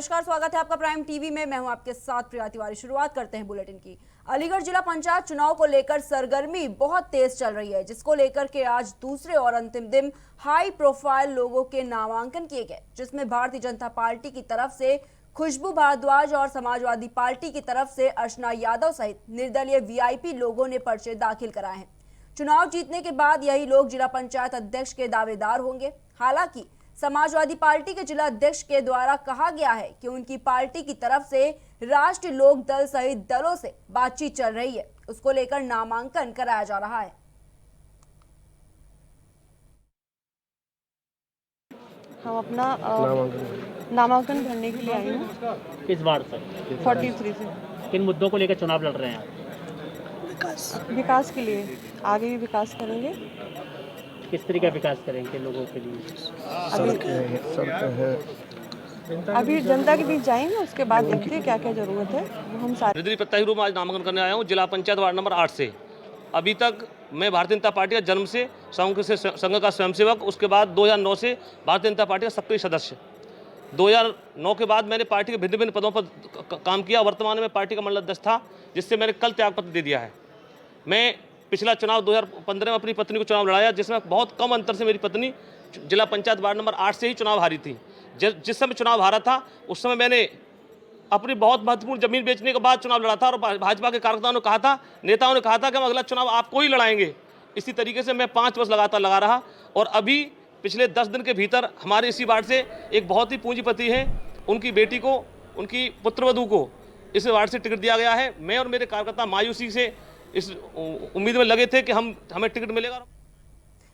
नमस्कार, स्वागत है आपका प्राइम टीवी में। मैं हूं आपके साथ प्रिया तिवारी। शुरुआत करते हैं बुलेटिन की। अलीगढ़ जिला पंचायत चुनाव को लेकर सरगर्मी बहुत तेज चल रही है, जिसको लेकर के आज दूसरे और अंतिम दिन हाई प्रोफाइल लोगों के नामांकन किए गए, जिसमें भारतीय जनता पार्टी की तरफ से खुशबू भारद्वाज और समाजवादी पार्टी की तरफ से अर्चना यादव सहित निर्दलीय वीआईपी लोगों ने पर्चे दाखिल कराए हैं। चुनाव जीतने के बाद यही लोग जिला पंचायत अध्यक्ष के दावेदार होंगे। हालांकि समाजवादी पार्टी के जिला अध्यक्ष के द्वारा कहा गया है कि उनकी पार्टी की तरफ से राष्ट्रीय लोक दल सहित दलों से बातचीत चल रही है, उसको लेकर नामांकन कराया जा रहा है। हम अपना नामांकन भरने के लिए आई हूँ। किस बार से? 43 से। किन मुद्दों को लेकर चुनाव लड़ रहे हैं आप? विकास के लिए, आगे भी विकास करेंगे। किस तरीके का विकास करेंगे लोगों के लिए? अभी जनता के बीच जाएंगे, उसके बाद देखते हैं क्या क्या जरूरत है। हम सारे निर्दलीय प्रत्याशी रूप में आज नामांकन करने आया हूँ जिला पंचायत वार्ड नंबर 8 से। अभी तक मैं भारतीय जनता पार्टी का जन्म से संघ का स्वयंसेवक, उसके बाद 2009 से भारतीय जनता पार्टी का सक्रिय सदस्य। 2009 के बाद मैंने पार्टी के भिन्न भिन्न पदों पर काम किया। वर्तमान में पार्टी का मंडल अध्यक्ष था, जिससे मैंने कल त्यागपत्र दे दिया है। मैं पिछला चुनाव 2015 में अपनी पत्नी को चुनाव लड़ाया, जिसमें बहुत कम अंतर से मेरी पत्नी जिला पंचायत वार्ड नंबर 8 से ही चुनाव हारी थी। जिस समय चुनाव हारा था उस समय मैंने अपनी बहुत महत्वपूर्ण जमीन बेचने के बाद चुनाव लड़ा था और भाजपा के कार्यकर्ताओं ने कहा था, नेताओं ने कहा था कि हम अगला चुनाव आपको ही लड़ाएंगे। इसी तरीके से मैं 5 वर्ष लगातार लगा रहा और अभी पिछले 10 दिन के भीतर हमारे इसी वार्ड से एक बहुत ही पूंजीपति हैं, उनकी बेटी को, उनकी पुत्रवधू को इस वार्ड से टिकट दिया गया है। मैं और मेरे कार्यकर्ता मायूसी से इस उम्मीद में लगे थे कि हमें टिकट मिलेगा।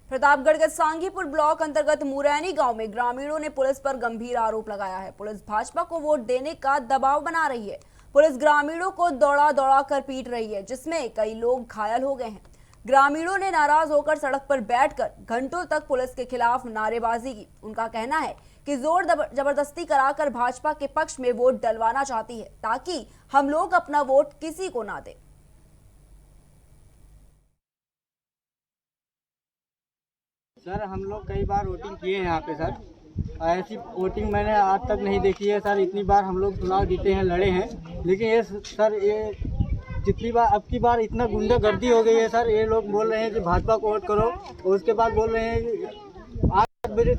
प्रतापगढ़ के सांघीपुर ब्लॉक अंतर्गत मुरैनी गांव में ग्रामीणों ने पुलिस पर गंभीर आरोप लगाया है। पुलिस भाजपा को वोट देने का दबाव बना रही है। पुलिस ग्रामीणों को दौड़ा दौड़ा कर पीट रही है, जिसमें कई लोग घायल हो गए हैं। ग्रामीणों ने नाराज होकर सड़क पर बैठकर घंटों तक पुलिस के खिलाफ नारेबाजी की। उनका कहना है कि जोर जबरदस्ती कराकर भाजपा के पक्ष में वोट डलवाना चाहती है, ताकि हम लोग अपना वोट किसी को ना दें। सर, हम लोग कई बार वोटिंग किए हैं यहाँ पे सर। ऐसी वोटिंग मैंने आज तक नहीं देखी है सर। इतनी बार हम लोग चुनाव जीते हैं, लड़े हैं, लेकिन ये सर ये जितनी बार अब की बार इतना गुंडागर्दी हो गई है सर। ये लोग बोल रहे हैं कि भाजपा को वोट करो और उसके बाद बोल रहे हैं कि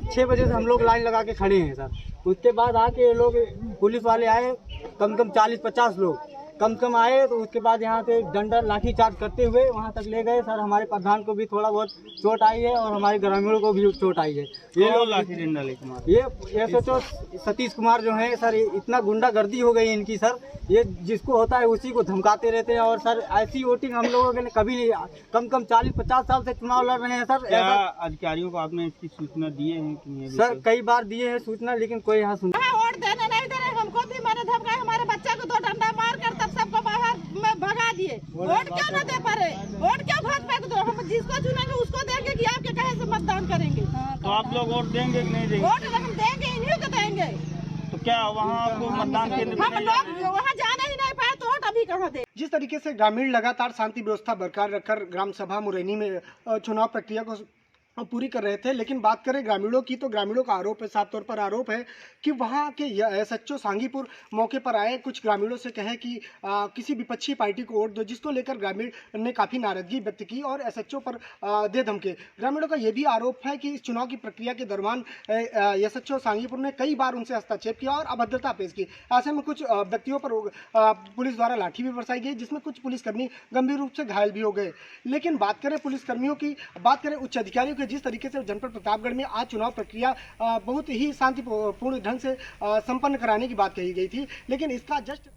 6 बजे से हम लोग लाइन लगा के खड़े हैं सर। उसके बाद आके ये लोग पुलिस वाले आए, कम से कम 40-50 लोग कम से कम आए, तो उसके बाद यहाँ से डंडा लाठी चार्ज करते हुए वहाँ तक ले गए सर। हमारे प्रधान को भी थोड़ा बहुत चोट आई है और हमारे ग्रामीणों को भी चोट आई है। ये लोग लाठी डंडा लेकर ये सोचो सतीश कुमार जो है सर, इतना गुंडागर्दी हो गई इनकी सर। ये जिसको होता है उसी को धमकाते रहते हैं। और सर ऐसी वोटिंग हम लोगों के कभी नहीं, कम 40-50 साल से चुनाव लड़ रहे हैं सर। क्या अधिकारियों को आपने इसकी सूचना दिए हैं कि नहीं? सर कई बार दिए हैं सूचना, लेकिन कोई यहाँ सुन वोट देने नहीं दे रहे। हमको भी मैंने धमकाया, हमारे बच्चा को 2 डंडा मार कर तब सबको बाहर में भगा दिए। वोट क्यों न दे पा रहे? वोट क्यों भाजपा को दो? हम जिसको चुनेंगे उसको देंगे कि आपके कहे से मतदान करेंगे। तो आप लोग वोट देंगे कि नहीं देंगे? वोट हम देंगे, इन्हीं को देंगे। तो क्या वहाँ आपको मतदान केंद्र हम लोग वहाँ जाने ही नहीं पाए तो वोट अभी कहाँ दे? जिस तरीके से ग्रामीण लगातार शांति व्यवस्था बरकरार रखकर ग्राम सभा मुरैनी में चुनाव प्रक्रिया को पूरी कर रहे थे, लेकिन बात करें ग्रामीणों की, तो ग्रामीणों का आरोप है, साफ तौर पर आरोप है कि वहां के एसएचओ सांघीपुर मौके पर आए, कुछ ग्रामीणों से कहे कि किसी विपक्षी पार्टी को वोट दो, जिसको लेकर ग्रामीण ने काफ़ी नाराजगी व्यक्त की और एसएचओ पर दे धमके। ग्रामीणों का यह भी आरोप है कि इस चुनाव की प्रक्रिया के दौरान एसएचओ सांघीपुर ने कई बार उनसे हस्तक्षेप किया और अभद्रता पेश की। ऐसे में कुछ व्यक्तियों पर पुलिस द्वारा लाठी भी बरसाई गई, जिसमें कुछ पुलिसकर्मी गंभीर रूप से घायल भी हो गए। लेकिन बात करें पुलिसकर्मियों की, बात करें उच्च अधिकारियों की, जिस तरीके से जनपद प्रतापगढ़ में आज चुनाव प्रक्रिया बहुत ही शांतिपूर्ण ढंग से संपन्न कराने की बात कही गई थी, लेकिन इसका जस्ट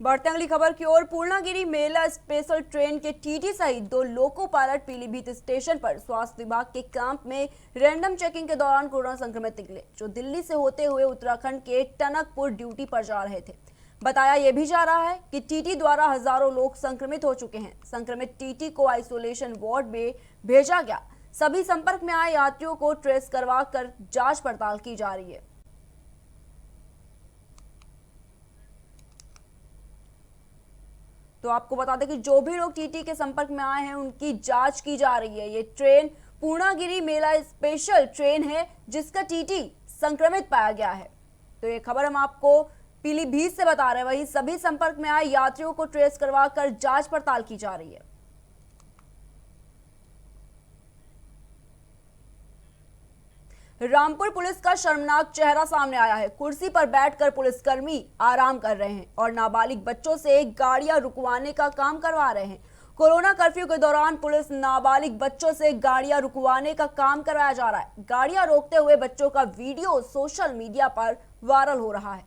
बढ़ते अगली खबर की ओर। पूर्णागिरी मेला स्पेशल ट्रेन के टीटी सहित 2 लोको पायलट पीलीभीत स्टेशन पर स्वास्थ्य विभाग के कैंप में रैंडम चेकिंग के दौरान कोरोना संक्रमित निकले, जो दिल्ली से होते हुए उत्तराखंड के टनकपुर ड्यूटी पर जा रहे थे। बताया यह भी जा रहा है कि टीटी द्वारा हजारों लोग संक्रमित हो चुके हैं। संक्रमित टीटी को आइसोलेशन वार्ड में भेजा गया। सभी संपर्क में आए यात्रियों को ट्रेस करवा कर जांच पड़ताल की जा रही है। तो आपको बता दें कि जो भी लोग टीटी के संपर्क में आए हैं उनकी जांच की जा रही है। ये ट्रेन पूर्णागिरी मेला स्पेशल ट्रेन है, जिसका टीटी संक्रमित पाया गया है। तो ये खबर हम आपको पीलीभीत से बता रहे हैं। वहीं सभी संपर्क में आए यात्रियों को ट्रेस करवाकर जांच पड़ताल की जा रही है। रामपुर पुलिस का शर्मनाक चेहरा सामने आया है। कुर्सी पर बैठकर पुलिसकर्मी आराम कर रहे हैं और नाबालिग बच्चों से गाड़ियां रुकवाने का काम करवा रहे हैं। कोरोना कर्फ्यू के दौरान पुलिस नाबालिग बच्चों से गाड़ियां रुकवाने का काम करवाया जा रहा है। गाड़ियां रोकते हुए बच्चों का वीडियो सोशल मीडिया पर वायरल हो रहा है।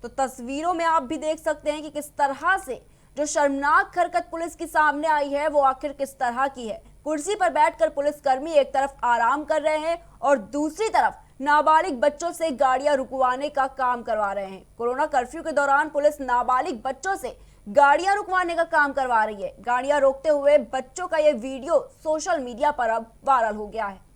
तो तस्वीरों में आप भी देख सकते हैं कि किस तरह से जो शर्मनाक हरकत पुलिस की सामने आई है वो आखिर किस तरह की है। कुर्सी पर बैठकर पुलिसकर्मी एक तरफ आराम कर रहे हैं और दूसरी तरफ नाबालिग बच्चों से गाड़ियां रुकवाने का काम करवा रहे हैं। कोरोना कर्फ्यू के दौरान पुलिस नाबालिग बच्चों से गाड़ियां रुकवाने का काम करवा रही है। गाड़ियां रोकते हुए बच्चों का यह वीडियो सोशल मीडिया पर अब वायरल हो गया है।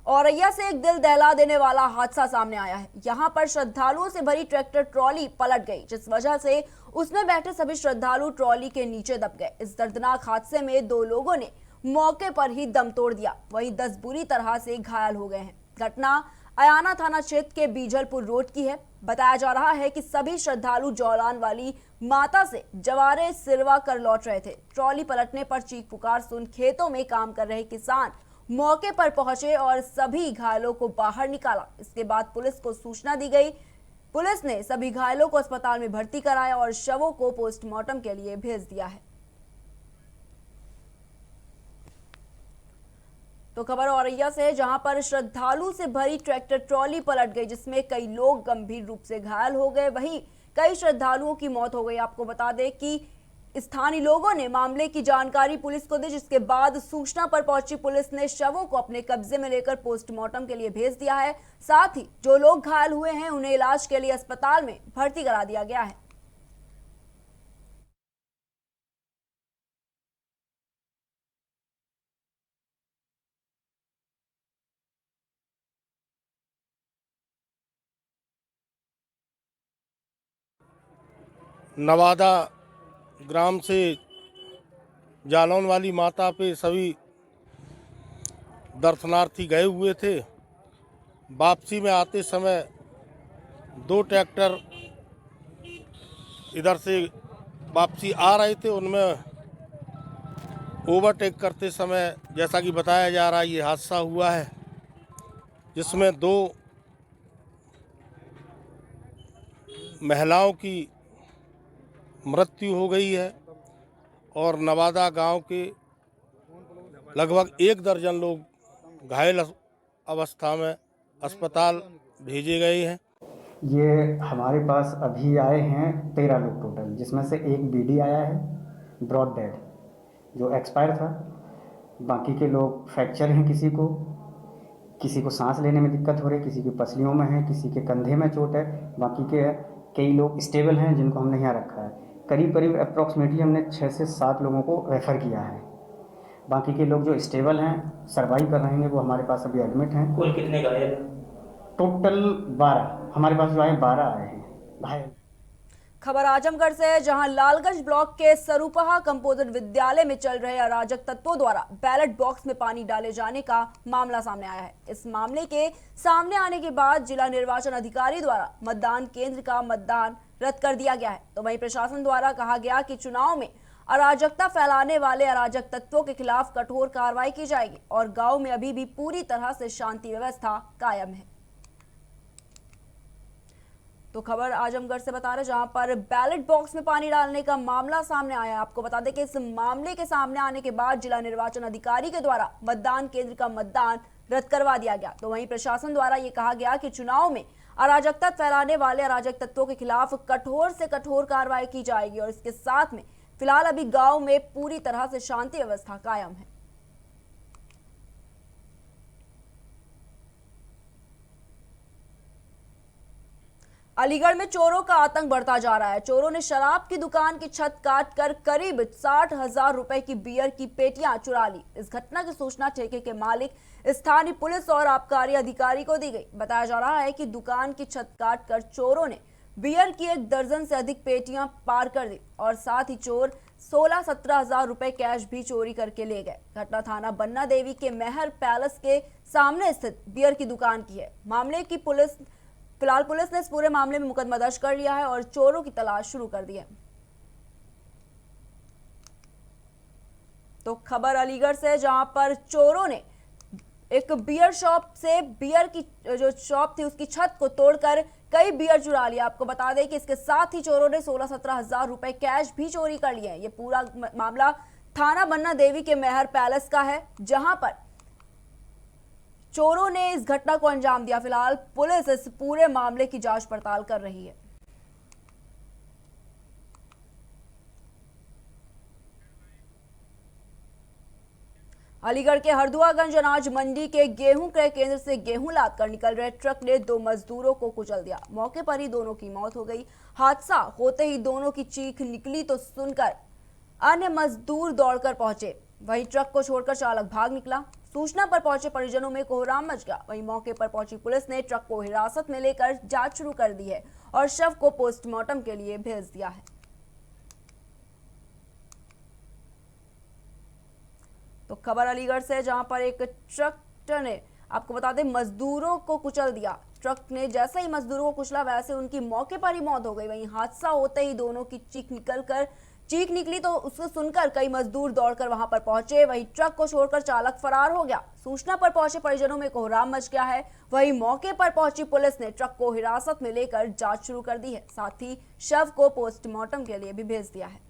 औरैया से एक दिल दहला देने वाला हादसा सामने आया है। यहां पर श्रद्धालुओं से भरी ट्रैक्टर ट्रॉली पलट गई, जिस वजह से उसमें बैठे सभी श्रद्धालु ट्रॉली के नीचे दब गए। इस दर्दनाक हादसे में 2 लोगों ने मौके पर ही दम तोड़ दिया, वहीं 10 बुरी तरह से घायल हो गए हैं। घटना अयाना थाना क्षेत्र के बीजलपुर रोड की है। बताया जा रहा है कि सभी श्रद्धालु जौलान वाली माता से जवारे सिरवा कर लौट रहे थे। ट्रॉली पलटने पर चीख पुकार सुन खेतों में काम कर रहे किसान मौके पर पहुंचे और सभी घायलों को बाहर निकाला। इसके बाद पुलिस को सूचना दी गई। पुलिस ने सभी घायलों को अस्पताल में भर्ती कराया और शवों को पोस्टमार्टम के लिए भेज दिया है। तो खबर औरैया से है, जहां पर श्रद्धालु से भरी ट्रैक्टर ट्रॉली पलट गई, जिसमें कई लोग गंभीर रूप से घायल हो गए। वहीं कई श्रद्धालुओं की मौत हो गई। आपको बता दें कि स्थानीय लोगों ने मामले की जानकारी पुलिस को दी, जिसके बाद सूचना पर पहुंची पुलिस ने शवों को अपने कब्जे में लेकर पोस्टमार्टम के लिए भेज दिया है। साथ ही जो लोग घायल हुए हैं उन्हें इलाज के लिए अस्पताल में भर्ती करा दिया गया है। नवादा ग्राम से जालौन वाली माता पे सभी दर्शनार्थी गए हुए थे। वापसी में आते समय 2 ट्रैक्टर इधर से वापसी आ रहे थे, उनमें ओवरटेक करते समय जैसा कि बताया जा रहा है ये हादसा हुआ है, जिसमें 2 महिलाओं की मृत्यु हो गई है और नवादा गांव के लगभग 1 दर्जन लोग घायल अवस्था में अस्पताल भेजे गए हैं। ये हमारे पास अभी आए हैं 13 लोग टोटल, जिसमें से एक बीडी आया है ब्रॉड डेड जो एक्सपायर था। बाकी के लोग फ्रैक्चर हैं, किसी को सांस लेने में दिक्कत हो रही है, किसी की पसलियों में है, किसी के कंधे में चोट है। बाकी के कई लोग स्टेबल हैं जिनको हमने यहाँ रखा है। करीब अप्रॉक्सीमेटली हमने 6 से 7 लोगों को रेफ़र किया है। बाकी के लोग जो स्टेबल हैं, सर्वाइव कर रहे हैं, वो हमारे पास अभी एडमिट हैं। कुल कितने घायल? टोटल 12 हमारे पास जो आए 12 आए हैं घायल। खबर आजमगढ़ से है, जहां लालगंज ब्लॉक के सरूपहा कंपोजिट विद्यालय में चल रहे अराजक तत्वों द्वारा बैलेट बॉक्स में पानी डाले जाने का मामला सामने आया है। इस मामले के सामने आने के बाद जिला निर्वाचन अधिकारी द्वारा मतदान केंद्र का मतदान रद्द कर दिया गया है। तो वहीं प्रशासन द्वारा कहा गया कि चुनाव में अराजकता फैलाने वाले अराजक तत्वों के खिलाफ कठोर कार्रवाई की जाएगी और गांव में अभी भी पूरी तरह से शांति व्यवस्था कायम है। तो खबर आजमगढ़ से बता रहे, जहां पर बैलेट बॉक्स में पानी डालने का मामला सामने आया है। आपको बता दें कि इस मामले के सामने आने के बाद जिला निर्वाचन अधिकारी के द्वारा मतदान केंद्र का मतदान रद्द करवा दिया गया। तो वहीं प्रशासन द्वारा ये कहा गया कि चुनाव में अराजकता फैलाने वाले अराजक तत्वों के खिलाफ कठोर से कठोर कार्रवाई की जाएगी और इसके साथ में फिलहाल अभी गांव में पूरी तरह से शांति व्यवस्था कायम है। अलीगढ़ में चोरों का आतंक बढ़ता जा रहा है। चोरों ने शराब की दुकान की छत काटकर करीब 60,000 रुपए की बियर की पेटियां चुरा ली। इस घटना की सूचना ठेके के मालिक, स्थानीय पुलिस और आबकारी अधिकारी को दी गई। बताया जा रहा है कि दुकान की छत काटकर चोरों ने बियर की 1 दर्जन से अधिक पेटियां पार कर दी और साथ ही चोर 16-17 हजार रुपए कैश भी चोरी करके ले गए। घटना थाना बन्ना देवी के मेहर पैलेस के सामने स्थित बियर की दुकान की है। मामले की फिलहाल पुलिस ने इस पूरे मामले में मुकदमा दर्ज कर लिया है और चोरों की तलाश शुरू कर दी है। तो खबर अलीगढ़ से, जहां पर चोरों ने एक बियर शॉप से बियर की जो शॉप थी उसकी छत को तोड़कर कई बियर चुरा लिया। आपको बता दें कि इसके साथ ही चोरों ने 16-17 हजार रुपए कैश भी चोरी कर लिए हैं। ये पूरा मामला थाना बन्ना देवी के मेहर पैलेस का है, जहां पर चोरों ने इस घटना को अंजाम दिया। फिलहाल पुलिस इस पूरे मामले की जांच पड़ताल कर रही है। अलीगढ़ के हरदुआगंज अनाज मंडी के गेहूं क्रय केंद्र से गेहूं लादकर निकल रहे ट्रक ने 2 मजदूरों को कुचल दिया। मौके पर ही दोनों की मौत हो गई। हादसा होते ही दोनों की चीख निकली तो सुनकर अन्य मजदूर दौड़कर पहुंचे। वहीं ट्रक को छोड़कर चालक भाग निकला। सूचना पर पहुंचे परिजनों में कोहराम मच गया। वहीं मौके पर पहुंची पुलिस ने ट्रक को हिरासत में लेकर जांच शुरू कर दी है और शव को पोस्टमार्टम के लिए भेज दिया है। तो खबर अलीगढ़ से, जहां पर एक ट्रक ने, आपको बता दें, मजदूरों को कुचल दिया। ट्रक ने जैसे ही मजदूरों को कुचला वैसे उनकी मौके पर ही मौत हो गई। वहीं हादसा होते ही दोनों की चीख निकली तो उसको सुनकर कई मजदूर दौड़कर वहां पर पहुंचे। वहीं ट्रक को छोड़कर चालक फरार हो गया। सूचना पर पहुंचे परिजनों में कोहराम मच गया है। वहीं मौके पर पहुंची पुलिस ने ट्रक को हिरासत में लेकर जांच शुरू कर दी है। साथ ही शव को पोस्टमार्टम के लिए भी भेज दिया है।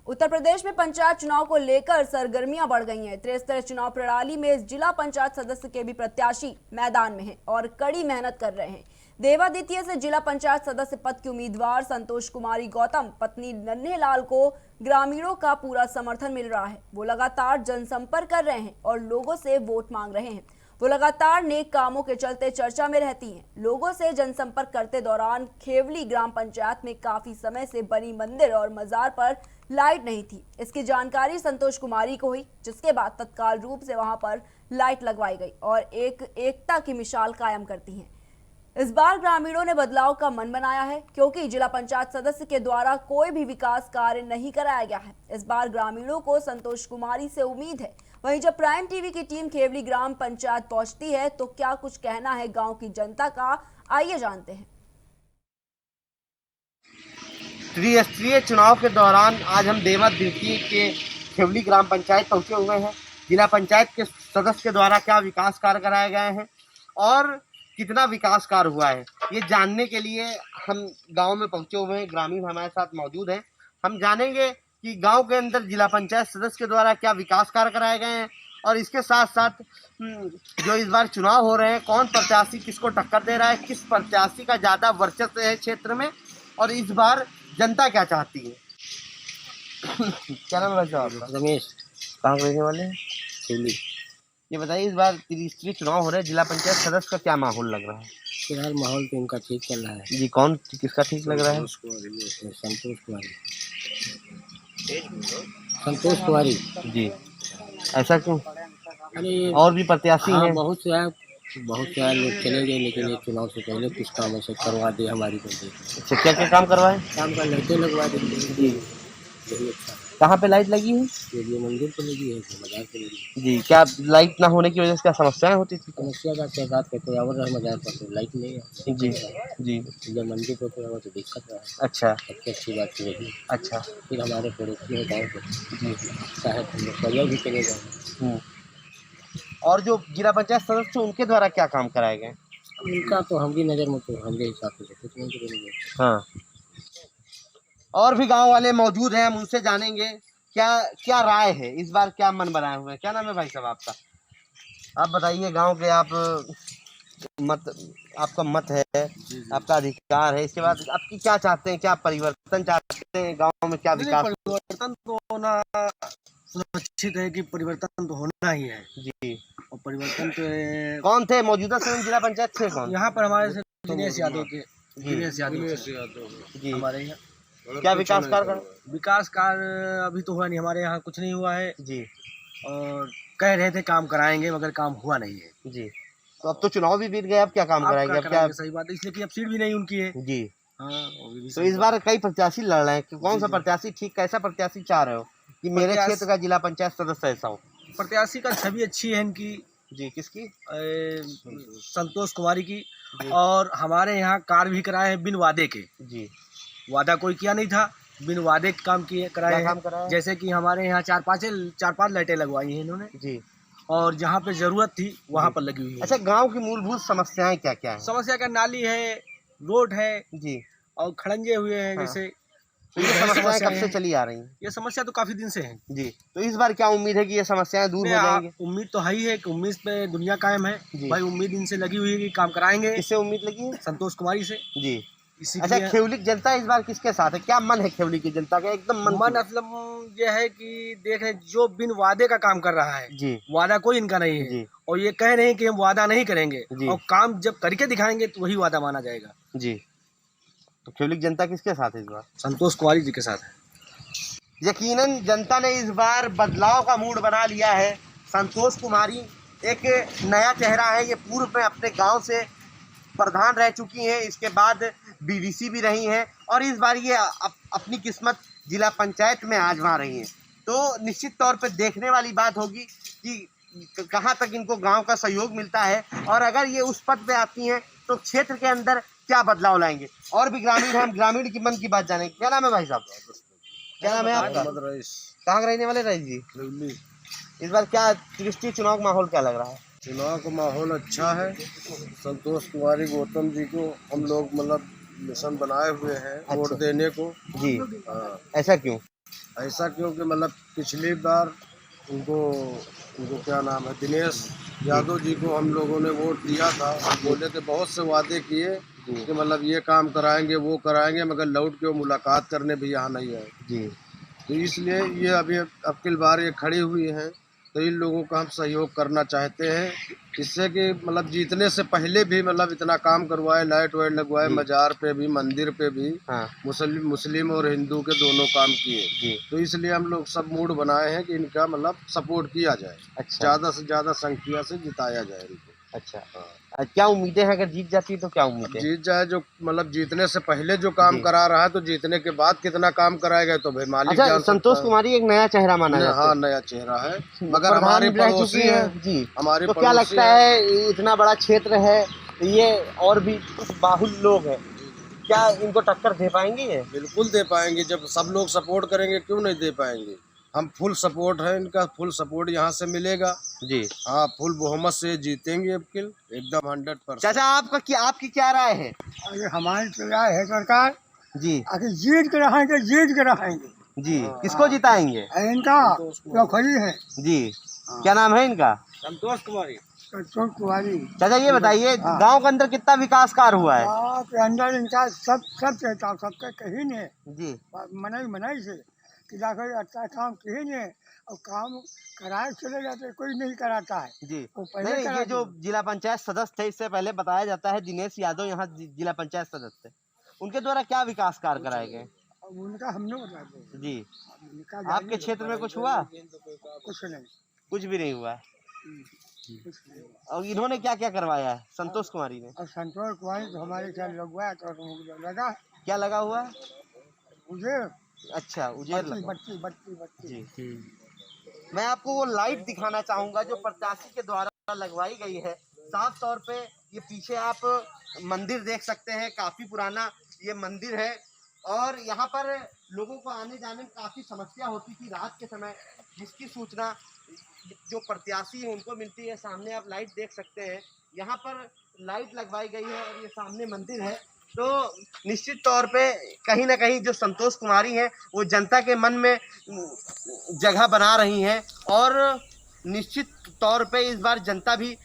उत्तर प्रदेश में पंचायत चुनाव को लेकर सरगर्मियां बढ़ गई हैं। त्रिस्तरीय चुनाव प्रणाली में जिला पंचायत सदस्य के भी प्रत्याशी मैदान में हैं और कड़ी मेहनत कर रहे हैं। देवादित्य से जिला पंचायत सदस्य पद की उम्मीदवार संतोष कुमारी गौतम पत्नी नन्हे लाल को ग्रामीणों का पूरा समर्थन मिल रहा है। वो लगातार जनसंपर्क कर रहे हैं और लोगों से वोट मांग रहे हैं। वो लगातार नेक कामों के चलते चर्चा में रहती हैं। लोगों से जनसंपर्क करते दौरान खेवली ग्राम पंचायत में काफी समय से बनी मंदिर और मजार पर लाइट नहीं थी। इसकी जानकारी संतोष कुमारी को हुई, जिसके बाद तत्काल रूप से वहां पर लाइट लगवाई गई और एकता की मिसाल कायम करती हैं। इस बार ग्रामीणों ने बदलाव का मन बनाया है, क्योंकि जिला पंचायत सदस्य के द्वारा कोई भी विकास कार्य नहीं कराया गया है। इस बार ग्रामीणों को संतोष कुमारी से उम्मीद है। वहीं जब प्राइम टीवी की टीम खेवली ग्राम पंचायत पहुंचती है तो क्या कुछ कहना है गांव की जनता का, आइए जानते हैं। त्रिस्तरीय चुनाव के दौरान आज हम देवादित्य के खेवली ग्राम पंचायत पहुंचे हुए हैं। जिला पंचायत के सदस्य के द्वारा क्या विकास कार्य कराए गए हैं और कितना विकास कार्य हुआ है, ये जानने के लिए हम गांव में पहुंचे हुए हैं। ग्रामीण हमारे साथ मौजूद हैं। हम जानेंगे कि गांव के अंदर जिला पंचायत सदस्य के द्वारा क्या विकास कार्य कराए गए हैं और इसके साथ साथ जो इस बार चुनाव हो रहे हैं, कौन प्रत्याशी किसको टक्कर दे रहा है, किस प्रत्याशी का ज़्यादा वर्चस्व है क्षेत्र में और इस बार जनता क्या चाहती है। क्या नाम है आपका? रमेश। कहाँ के रहने वाले हैं? खेवली। ये बताइए, इस बार त्रिस्तरीय चुनाव हो रहे हैं, जिला पंचायत सदस्य का क्या माहौल लग रहा है? फिलहाल माहौल तो इनका ठीक चल रहा है जी। कौन किसका ठीक लग रहा है? संतोष कुमारी जी। ऐसा क्यों? अरे और भी प्रत्याशी हैं? बहुत से लोग चले गए, लेकिन ये चुनाव से पहले कुछ काम ऐसे करवा दे हमारी पंचायत। अच्छा, क्या क्या काम करवाए? काम का लाइटें लगवा देंगे जी। यही अच्छा। कहाँ पे लाइट लगी है? ये मंदिर पे लगी है, मजार पे लगी है जी। क्या लाइट ना होने की वजह से क्या समस्याएं होती थी? समस्या का क्या बात करते हैं, मजार पर तो लाइट नहीं है जी जी। जब मंदिर पे तो दिक्कत है। अच्छा, सबसे अच्छी बात तो यही। अच्छा। फिर हमारे पड़ोसी है गाँव के जी, साहब हम लोग पहले भी चले गए। और जो जिला पंचायत सदस्य उनके द्वारा क्या काम कराए गए? उनका तो हम भी नज़र में तो हमारे हिसाब से कुछ नहीं करेंगे। हाँ। और भी गांव वाले मौजूद हैं, हम उनसे जानेंगे क्या राय है इस बार, क्या मन बनाए हुए हैं? क्या नाम है भाई साहब आपका? आप बताइए, गांव के आप मत, आपका मत है, आपका अधिकार है, इसके बाद आपकी क्या चाहते हैं, क्या परिवर्तन चाहते हैं गांव में, क्या विकास? परिवर्तन तो होना सुनिश्चित है कि परिवर्तन तो होना ही है जी। और परिवर्तन तो कौन थे मौजूदा समय जिला पंचायत थे कौन? यहाँ पर हमारे से दिनेश यादव के जी। हमारे यहाँ क्या विकास कार्य? विकास कार्य अभी तो हुआ नहीं, हमारे यहाँ कुछ नहीं हुआ है जी। और कह रहे थे काम कराएंगे मगर काम हुआ नहीं है जी। तो अब तो चुनाव भी बीत गए, अब क्या काम कराएंगे? अब क्या? सही बात है, इसलिए कि अब सीट भी नहीं उनकी है। जी। हाँ, तो इस बार कई प्रत्याशी लड़ रहे हैं, कौन सा प्रत्याशी ठीक, कैसा प्रत्याशी चाह रहे हो कि मेरे क्षेत्र का जिला पंचायत सदस्य ऐसा हो? प्रत्याशी का छवि अच्छी है इनकी। जी। किसकी? संतोष कुमारी की। और हमारे यहाँ कार्य भी कराए हैं बिन वादे के। जी। वादा कोई किया नहीं था, बिन वादे के काम किए कराए हैं। जैसे कि हमारे यहाँ चार पांच लाइटें लगवाई हैं इन्होंने जी। और जहाँ पे जरूरत थी वहाँ पर लगी हुई है। अच्छा, गांव की मूलभूत समस्याएं क्या क्या है? समस्या का नाली है, रोड है जी, और खड़ंजे हुए हैं। हाँ। जैसे तो ये समस्याएं कब से चली आ रही हैं? ये समस्या तो काफी दिन से है जी। तो इस बार क्या उम्मीद है कि ये समस्याएं दूर हो जाएंगी? उम्मीद तो है ही है कि उम्मीद पे दुनिया कायम है भाई। उम्मीद इनसे लगी हुई है कि काम कराएंगे। किससे उम्मीद लगी है? संतोष कुमारी से। जी। अच्छा, खेवली की जनता इस बार किसके साथ है? क्या मन है खेवली की जनता का? एकदम मन मतलब ये है कि देखें जो बिन वादे का काम कर रहा है जी। वादा कोई इनका नहीं है जी। और ये कह रहे हैं कि हम वादा नहीं करेंगे जी। और काम जब करके दिखाएंगे तो वही वादा माना जाएगा। जी। तो खेवली की जनता किसके साथ है इस बार? संतोष कुमारी जी के साथ है। यकीनन जनता ने इस बार बदलाव का मूड बना लिया है। संतोष कुमारी एक नया चेहरा है। ये पूर्व में अपने गांव से प्रधान रह चुकी हैं, इसके बाद बीडीसी भी रही हैं और इस बार ये अपनी किस्मत जिला पंचायत में आजमा रही हैं। तो निश्चित तौर पे देखने वाली बात होगी कि कहाँ तक इनको गांव का सहयोग मिलता है और अगर ये उस पद पे आती हैं तो क्षेत्र के अंदर क्या बदलाव लाएंगे। और भी ग्रामीण हैं, हम ग्रामीण की मन की बात जानेंगे। क्या नाम है भाई साहब? क्या नाम है आपका? कहाँ के रहने वाले रईस जी? इस बार क्या त्रिस्टी चुनाव का माहौल क्या लग रहा है? चुनाव का माहौल अच्छा है। संतोष कुमारी गौतम जी को हम लोग मतलब मिशन बनाए हुए हैं वोट देने को। जी। हाँ। ऐसा क्यों? ऐसा क्योंकि मतलब पिछली बार उनको क्या नाम है, दिनेश यादव जी को हम लोगों ने वोट दिया था। बोले थे, बहुत से वादे किए कि मतलब ये काम कराएंगे वो कराएंगे, मगर लौट के वो मुलाकात करने भी यहाँ नहीं आए। जी। तो इसलिए ये अभी अब की बार ये खड़ी हुई हैं तो इन लोगों का हम सहयोग करना चाहते हैं, इससे कि मतलब जीतने से पहले भी मतलब इतना काम करवाए, लाइट वाइट लगवाए, मजार पे भी मंदिर पे भी। हाँ। मुस्लिम और हिंदू के दोनों काम किए। तो इसलिए हम लोग सब मूड बनाए हैं कि इनका मतलब सपोर्ट किया जाए। अच्छा। ज़्यादा से ज़्यादा संख्या से जिताया जाए इनको। अच्छा। हाँ। क्या उम्मीदें हैं? अगर जीत जाती तो क्या उम्मीदें? जीत जाए, जो मतलब जीतने से पहले जो काम करा रहा है तो जीतने के बाद कितना काम कराएगा तो भाई मालिक जान सकता है। संतोष कुमारी एक नया चेहरा माना जाता है। हाँ, नया चेहरा है, मगर हमारे पड़ोसी हैं जी। हमारे तो क्या लगता है इतना बड़ा क्षेत्र है, ये और भी बाहुल लोग हैं, क्या इनको टक्कर दे पाएंगे? बिल्कुल दे पाएंगे। जब सब लोग सपोर्ट करेंगे क्यों नहीं दे पाएंगे। हम फुल सपोर्ट है, इनका फुल सपोर्ट यहाँ से मिलेगा जी। हाँ, फुल बहुमत से जीतेंगे एकदम 100%। चाचा आपकी क्या राय है? हमारी तो राय है सरकार जी, अगर जीत के रहेंगे जी। किसको जिताएंगे? इनका जो खड़ी है जी। क्या नाम है इनका? संतोष कुमारी। चाचा ये बताइए, गांव के अंदर कितना विकास कार्य हुआ है? गाँव के अंदर इनका सब कहता सबके कहीं नहीं जी। मनाई से जाकर अच्छा काम किए नहीं और काम कराए चले जाते, कोई नहीं कराता है जी। नहीं, ये जो जिला पंचायत सदस्य थे, इससे पहले बताया जाता है दिनेश यादव यहाँ जिला पंचायत सदस्य थे, उनके द्वारा क्या विकास कार्य कराए गए? उनका हमने बताया जी। आपके क्षेत्र में कुछ हुआ? कुछ नहीं, कुछ भी नहीं हुआ। और इन्होंने क्या क्या करवाया है संतोष कुमारी ने? और संतोष कुमारी तो हमारे साथ लगवाया तो लगा। क्या लगा हुआ है? मुझे अच्छा, उजेर बत्ती। जी। मैं आपको वो लाइट दिखाना चाहूंगा जो प्रत्याशी के द्वारा लगवाई गई है। साफ तौर पे ये पीछे आप मंदिर देख सकते हैं, काफी पुराना ये मंदिर है और यहाँ पर लोगों को आने जाने में काफी समस्या होती थी रात के समय, जिसकी सूचना जो प्रत्याशी है उनको मिलती है। सामने आप लाइट देख सकते हैं, यहाँ पर लाइट लगवाई गई है और ये सामने मंदिर है। तो निश्चित तौर पे कहीं ना कहीं जो संतोष कुमारी हैं वो जनता के मन में जगह बना रही हैं और निश्चित तौर पे इस बार जनता भी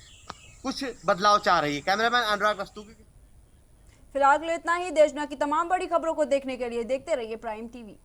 कुछ बदलाव चाह रही है। कैमरामैन अनुराग रस्तोगी। फिलहाल इतना ही। देश दुनिया की तमाम बड़ी खबरों को देखने के लिए देखते रहिए प्राइम टीवी।